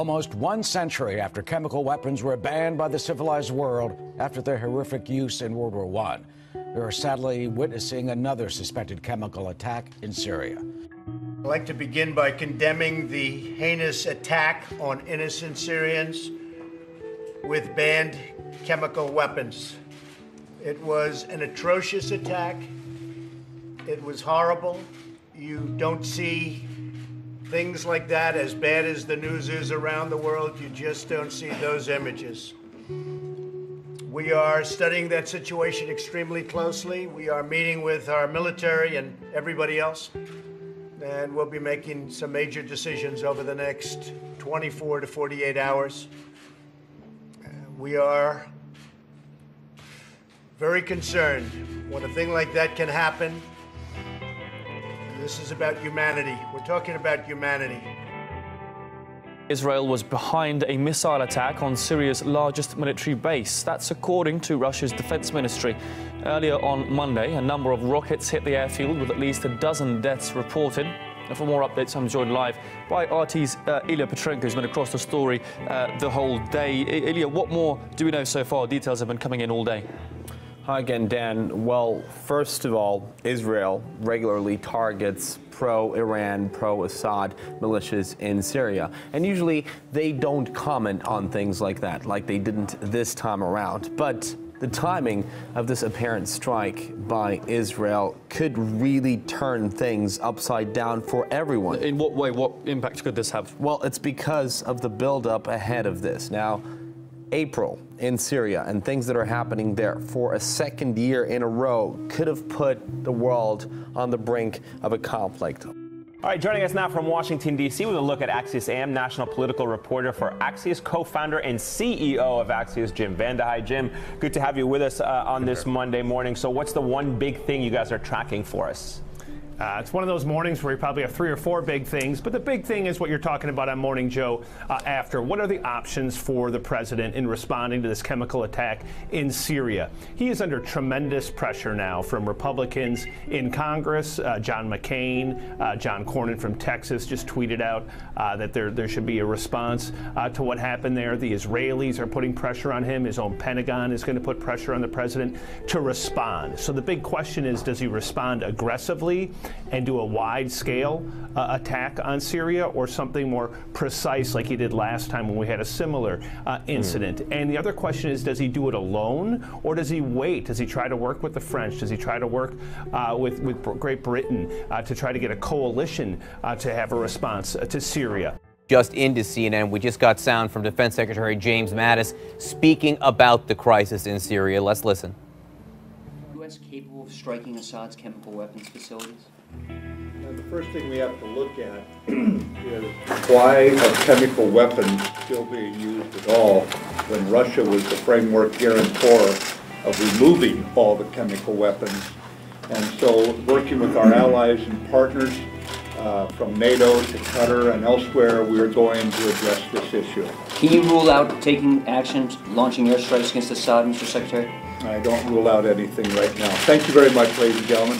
Almost 1 century after chemical weapons were banned by the civilized world after their horrific use in World War I, we are sadly witnessing another suspected chemical attack in Syria. I'd like to begin by condemning the heinous attack on innocent Syrians with banned chemical weapons. It was an atrocious attack. It was horrible. You don't see things like that, as bad as the news is around the world. You just don't see those images. We are studying that situation extremely closely. We are meeting with our military and everybody else, and we'll be making some major decisions over the next 24 to 48 hours. We are very concerned when a thing like that can happen. This is about humanity. We're talking about humanity. Israel was behind a missile attack on Syria's largest military base. That's according to Russia's defense ministry. Earlier on Monday, a number of rockets hit the airfield with at least a dozen deaths reported. And for more updates, I'm joined live by RT's Ilya Petrenko, who's been across the story the whole day. Ilya, what more do we know so far? Details have been coming in all day. Hi again, Dan. Well, first of all, Israel regularly targets pro-Iran, pro-Assad militias in Syria. And usually they don't comment on things like that, like they didn't this time around. But the timing of this apparent strike by Israel could really turn things upside down for everyone. In what way? What impact could this have? Well, it's because of the buildup ahead of this. Now, April in Syria and things that are happening there for a second year in a row could have put the world on the brink of a conflict. All right, joining us now from Washington, D.C. with a look at Axios AM, national political reporter for Axios, co-founder and CEO of Axios, Jim Vanda. Hi, Jim. Good to have you with us on this Monday morning. So what's the one big thing you guys are tracking for us? It's one of those mornings where you probably have 3 or 4 big things, but the big thing is what you're talking about on Morning Joe after. What are the options for the president in responding to this chemical attack in Syria? He is under tremendous pressure now from Republicans in Congress. John McCain, John Cornyn from Texas just tweeted out that there should be a response to what happened there. The Israelis are putting pressure on him. His own Pentagon is going to put pressure on the president to respond. So the big question is, does he respond aggressively and do a wide-scale attack on Syria, or something more precise like he did last time when we had a similar incident? And the other question is, does he do it alone, or does he wait? Does he try to work with the French? Does he try to work with Great Britain to try to get a coalition to have a response to Syria? Just into CNN, we just got sound from Defense Secretary James Mattis speaking about the crisis in Syria. Let's listen. Is the U.S. capable of striking Assad's chemical weapons facilities? Now, the first thing we have to look at is why are chemical weapons still being used at all when Russia was the framework guarantor of removing all the chemical weapons. And so working with our allies and partners from NATO to Qatar and elsewhere, we are going to address this issue. Can you rule out taking action, launching airstrikes against Assad, Mr. Secretary? I don't rule out anything right now. Thank you very much, ladies and gentlemen.